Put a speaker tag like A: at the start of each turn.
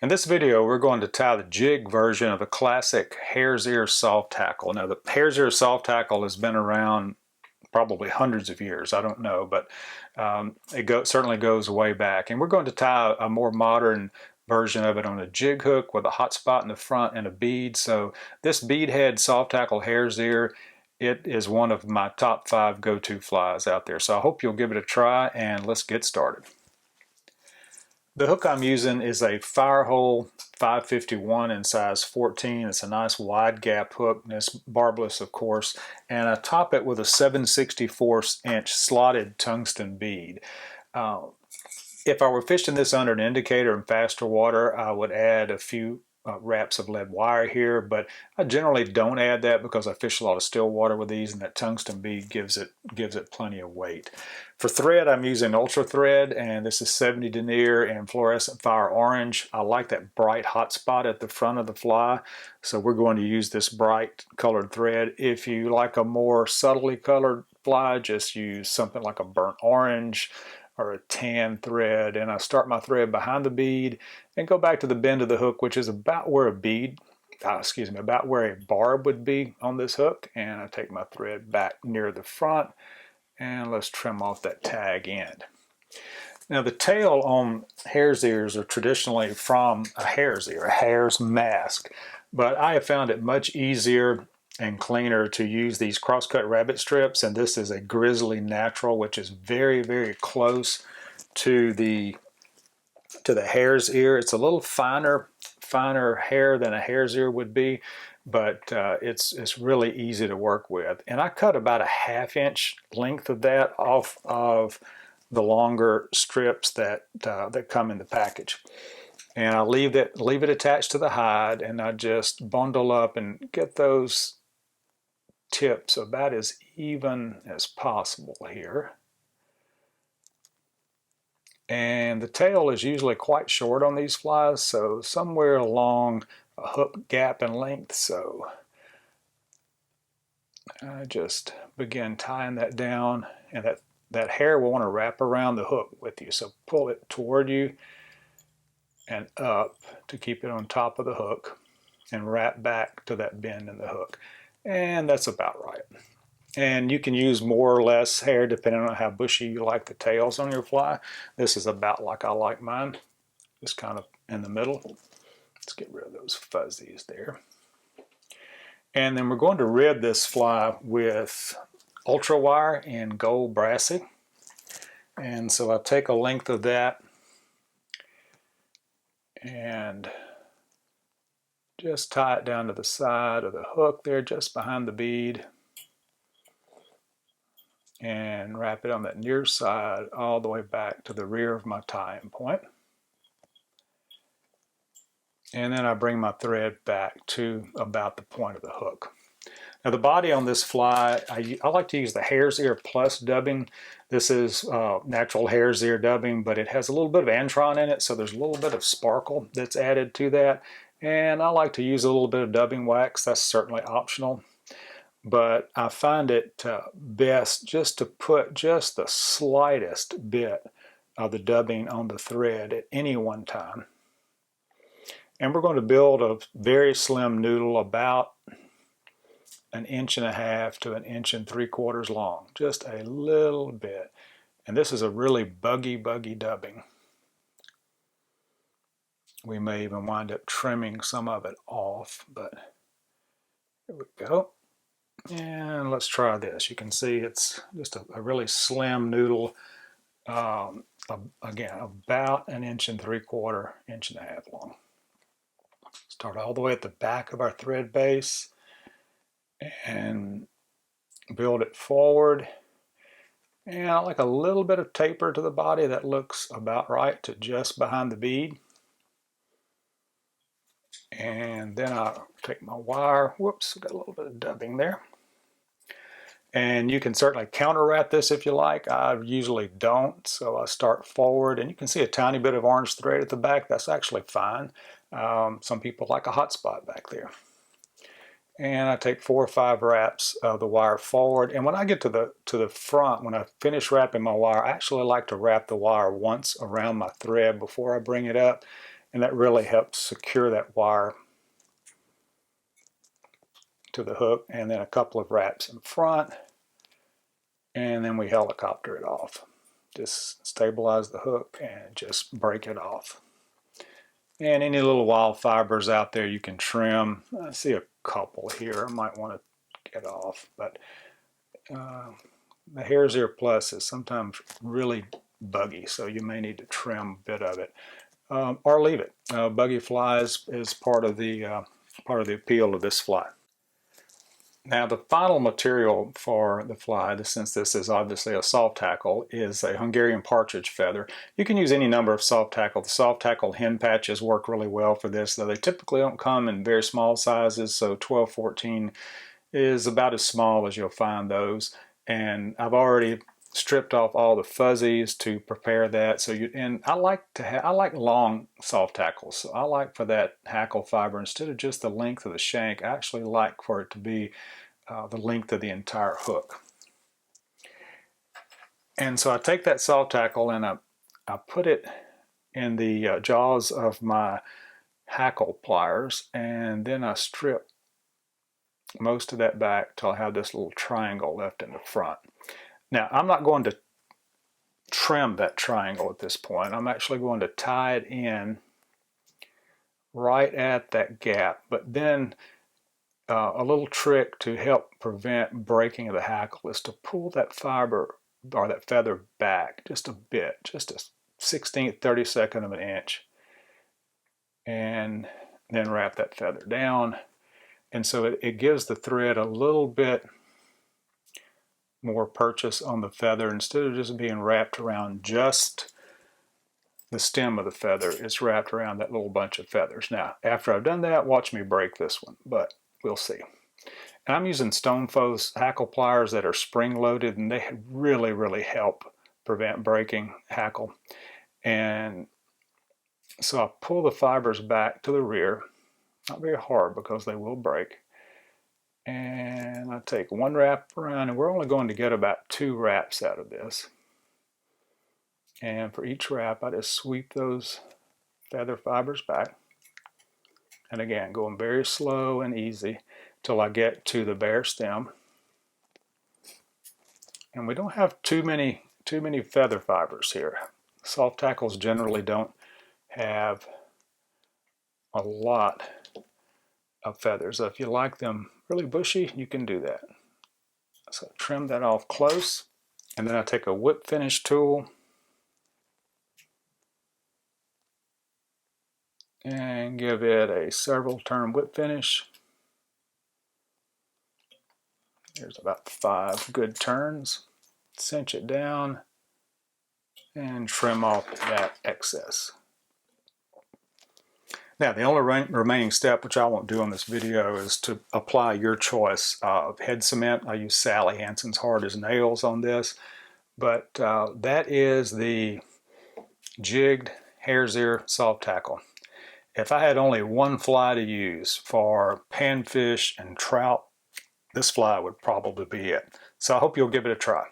A: In this video, we're going to tie the jig version of the classic hare's ear soft tackle. Now, the hare's ear soft tackle has been around probably hundreds of years. I don't know, but certainly goes way back. And we're going to tie a more modern version of it on a jig hook with a hot spot in the front and a bead. So this bead head soft tackle hare's ear, it is one of my top 5 go-to flies out there. So I hope you'll give it a try, and let's get started. The hook I'm using is a Firehole 551 in size 14. It's a nice wide gap hook, and it's barbless, of course, and I top it with a 7/64" slotted tungsten bead. If I were fishing this under an indicator in faster water, I would add a few wraps of lead wire here, but I generally don't add that because I fish a lot of still water with these, and that tungsten bead gives it plenty of weight. For thread, I'm using Ultra thread, and this is 70 denier and fluorescent fire orange. I like that bright hot spot at the front of the fly, so we're going to use this bright colored thread. If you like a more subtly colored fly, just use something like a burnt orange or a tan thread, and I start my thread behind the bead and go back to the bend of the hook, which is about where about where a barb would be on this hook, and I take my thread back near the front, and let's trim off that tag end. Now, the tail on hare's ears are traditionally from a hare's ear, a hare's mask, but I have found it much easier and cleaner to use these crosscut rabbit strips, and this is a grizzly natural, which is very, very close to the hare's ear. It's a little finer hair than a hare's ear would be, but it's really easy to work with. And I cut about a 1/2 inch length of that off of the longer strips that come in the package. And I leave it attached to the hide, and I just bundle up and get those tips about as even as possible here. And the tail is usually quite short on these flies, so somewhere along a hook gap in length. So I just begin tying that down, and that hair will want to wrap around the hook with you. So pull it toward you and up to keep it on top of the hook, and wrap back to that bend in the hook. And that's about right. And you can use more or less hair depending on how bushy you like the tails on your fly. This is about like I like mine, just kind of in the middle. Let's get rid of those fuzzies there. And then we're going to rib this fly with Ultrawire in gold brassie. And so I'll take a length of that and just tie it down to the side of the hook there, just behind the bead, and wrap it on that near side all the way back to the rear of my tying point. And then I bring my thread back to about the point of the hook. Now, the body on this fly, I like to use the hare's ear plus dubbing. This is natural hare's ear dubbing, but it has a little bit of antron in it, so there's a little bit of sparkle that's added to that. And I like to use a little bit of dubbing wax. That's certainly optional. But I find it best just to put just the slightest bit of the dubbing on the thread at any one time. And we're going to build a very slim noodle about 1.5 inches to 1 3/4 long, just a little bit. And this is a really buggy dubbing. We may even wind up trimming some of it off, but here we go. And let's try this. You can see it's just a really slim noodle. Again, about 1 3/4 inches, 1.5 long. Start all the way at the back of our thread base and build it forward. And I like a little bit of taper to the body. That looks about right to just behind the bead. And then I'll take my wire. Whoops, got a little bit of dubbing there. And you can certainly counter wrap this if you like. I usually don't, so I start forward, and you can see a tiny bit of orange thread at the back. That's actually fine. Some people like a hot spot back there. And I take 4 or 5 wraps of the wire forward. And when I get to the front, when I finish wrapping my wire, I actually like to wrap the wire once around my thread before I bring it up. and that really helps secure that wire to the hook, and then a couple of wraps in front, and then we helicopter it off. Just stabilize the hook and just break it off. And any little wild fibers out there you can trim. I see a couple here I might want to get off, but the Hare's Ear Plus is sometimes really buggy, so you may need to trim a bit of it, or leave it. Buggy flies is part of the appeal of this fly. Now the final material for the fly, since this is obviously a soft tackle, is a Hungarian partridge feather. You can use any number of soft tackle. The soft tackle hen patches work really well for this, though they typically don't come in very small sizes, so 12, 14 is about as small as you'll find those. And I've already stripped off all the fuzzies to prepare that. So I like long soft tackles. So I like for that hackle fiber, instead of just the length of the shank, I actually like for it to be the length of the entire hook. And so I take that soft tackle and I put it in the jaws of my hackle pliers, and then I strip most of that back till I have this little triangle left in the front. Now, I'm not going to trim that triangle at this point. I'm actually going to tie it in right at that gap. But then a little trick to help prevent breaking of the hackle is to pull that fiber or that feather back just a bit, just a 1/16, 32nd of an inch, and then wrap that feather down. And so it gives the thread a little bit more purchase on the feather. Instead of just being wrapped around just the stem of the feather, it's wrapped around that little bunch of feathers. Now, after I've done that, watch me break this one, but we'll see. And I'm using Stonefoes hackle pliers that are spring-loaded, and they really, really help prevent breaking hackle. And so I pull the fibers back to the rear, not very hard because they will break. And I take one wrap around, and we're only going to get about 2 wraps out of this. And for each wrap, I just sweep those feather fibers back. And again, going very slow and easy till I get to the bare stem. And we don't have too many feather fibers here. Soft tackles generally don't have a lot of feathers. So if you like them really bushy, you can do that. So trim that off close, and then I take a whip finish tool and give it a several turn whip finish. There's about 5 good turns. Cinch it down and trim off that excess. Now, the only remaining step, which I won't do on this video, is to apply your choice of head cement. I use Sally Hansen's Hard as Nails on this, but that is the jigged Hare's Ear soft tackle. If I had only one fly to use for panfish and trout, this fly would probably be it. So I hope you'll give it a try.